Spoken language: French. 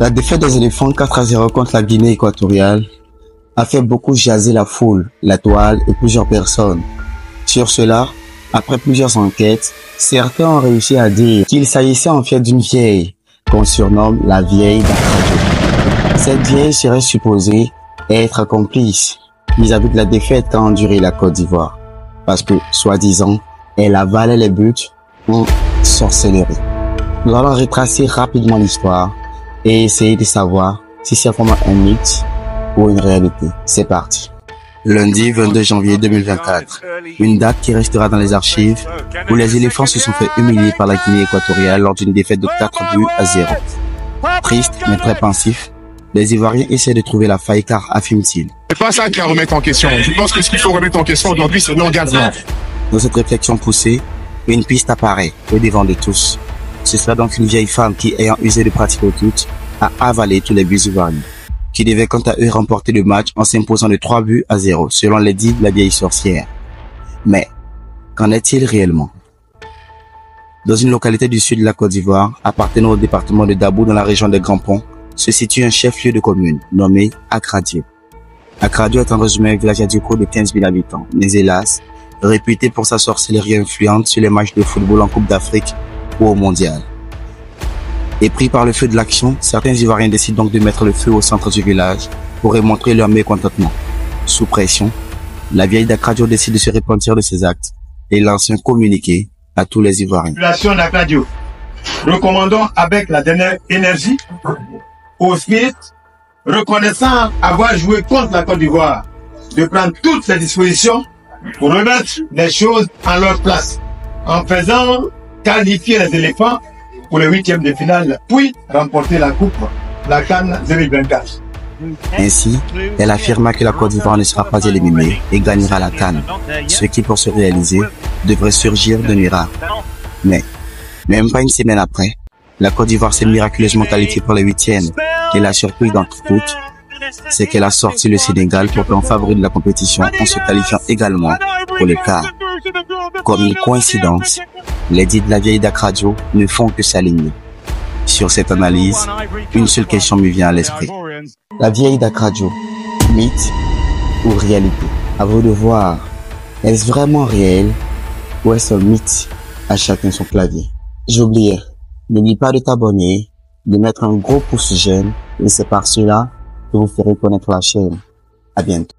La défaite des éléphants 4-0 contre la Guinée équatoriale a fait beaucoup jaser la foule, la toile et plusieurs personnes. Sur cela, après plusieurs enquêtes, certains ont réussi à dire qu'il s'agissait en fait d'une vieille, qu'on surnomme la vieille d'Akradio. Cette vieille serait supposée être complice vis-à-vis de la défaite qu'a enduré la Côte d'Ivoire, parce que, soi-disant, elle avalait les buts en sorcellerie. Nous allons retracer rapidement l'histoire et essayer de savoir si c'est vraiment un mythe ou une réalité. C'est parti. Lundi 22 janvier 2024, une date qui restera dans les archives où les éléphants se sont fait humilier par la Guinée équatoriale lors d'une défaite de 4-0. Triste mais très pensif, les Ivoiriens essaient de trouver la faille car affirment-ils. C'est pas ça qui à remettre en question. Je pense que ce qu'il faut remettre en question aujourd'hui, c'est l'engagement. Dans cette réflexion poussée, une piste apparaît au devant de tous. Ce sera donc une vieille femme qui, ayant usé de pratiques occultes, a avalé tous les buts ivoiriens, qui devait quant à eux remporter le match en s'imposant de 3-0, selon les dits de la vieille sorcière. Mais, qu'en est-il réellement? Dans une localité du sud de la Côte d'Ivoire, appartenant au département de Dabou dans la région des Grands Ponts, se situe un chef-lieu de commune, nommé Akradio. Akradio est en résumé un village adiaco de 15 000 habitants, mais hélas, réputé pour sa sorcellerie influente sur les matchs de football en Coupe d'Afrique ou au Mondial. Et pris par le feu de l'action, certains Ivoiriens décident donc de mettre le feu au centre du village pour montrer leur mécontentement. Sous pression, la vieille d'Akradio décide de se repentir de ses actes et lance un communiqué à tous les Ivoiriens. Population d'Akradio, recommandons avec la dernière énergie aux Smith, reconnaissant avoir joué contre la Côte d'Ivoire, de prendre toutes ces dispositions pour remettre les choses en leur place, en faisant qualifier les éléphants pour le 8e de finale, puis remporter la coupe, la CAN 2024. Ainsi, elle affirma que la Côte d'Ivoire ne sera pas éliminée et gagnera la CAN, ce qui, pour se réaliser, devrait surgir de miracle. Mais, même pas une semaine après, la Côte d'Ivoire s'est miraculeusement qualifiée pour les 8e, et la surprise d'entre toutes, c'est qu'elle a sorti le Sénégal pour en favori de la compétition en se qualifiant également pour le quart. Comme une coïncidence, les dits de la vieille d'Akradio ne font que s'aligner. Sur cette analyse, une seule question me vient à l'esprit. La vieille d'Akradio, mythe ou réalité? À vous de voir. Est-ce vraiment réel ou est-ce un mythe? À chacun son clavier. J'oubliais. N'oublie pas de t'abonner, de mettre un gros pouce j'aime et c'est par cela que vous ferez connaître la chaîne. À bientôt.